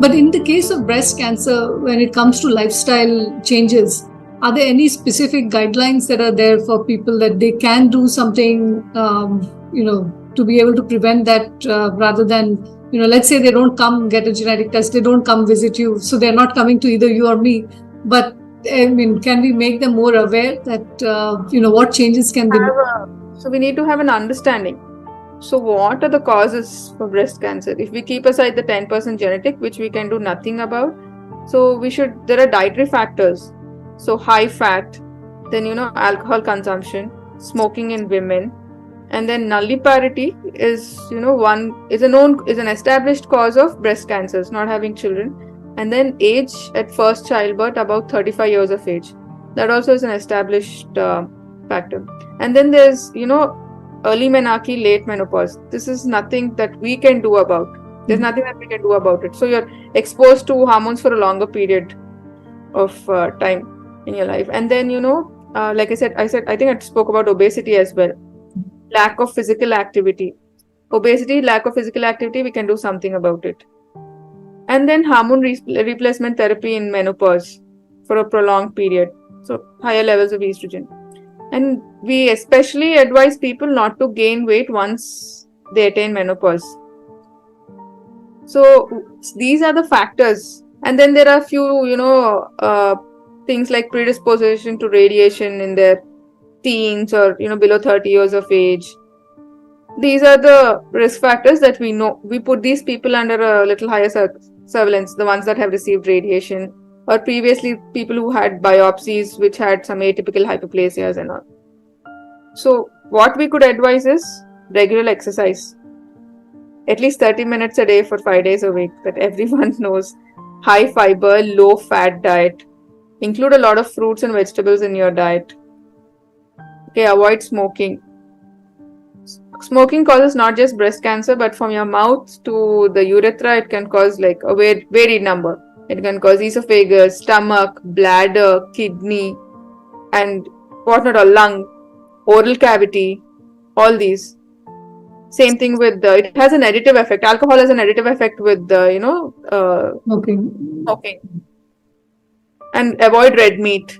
But in the case of breast cancer, when it comes to lifestyle changes, are there any specific guidelines that are there for people that they can do something, to be able to prevent that rather than, let's say they don't come get a genetic test, they don't come visit you, so they're not coming to either you or me. But I mean, can we make them more aware that, what changes can they do? So we need to have an understanding. So what are the causes for breast cancer? If we keep aside the 10% genetic, which we can do nothing about, so there are dietary factors. So high fat, then alcohol consumption, smoking in women, and then nulliparity is an established cause of breast cancers, not having children. And then age at first childbirth, about 35 years of age, that also is an established factor. And then there's early menarche, late menopause. This is nothing that we can do about. There's nothing that we can do about it. So you're exposed to hormones for a longer period of time in your life. And then like I said, I think I spoke about obesity as well. Lack of physical activity. Obesity, lack of physical activity, we can do something about it. And then hormone replacement therapy in menopause for a prolonged period. So higher levels of estrogen. And we especially advise people not to gain weight once they attain menopause. So these are the factors. And then there are a few, things like predisposition to radiation in their teens or, below 30 years of age. These are the risk factors that we know. We put these people under a little higher surveillance, the ones that have received radiation, or previously people who had biopsies which had some atypical hyperplasias and all. So what we could advise is regular exercise, at least 30 minutes a day for 5 days a week, that everyone knows. High fiber, low fat diet. Include a lot of fruits and vegetables in your diet. Okay, avoid smoking. Smoking causes not just breast cancer, but from your mouth to the urethra, it can cause like a varied number. It can cause esophagus, stomach, bladder, kidney, and whatnot, or lung, oral cavity, all these. Same thing with it has an additive effect. Alcohol has an additive effect with smoking. And avoid red meat.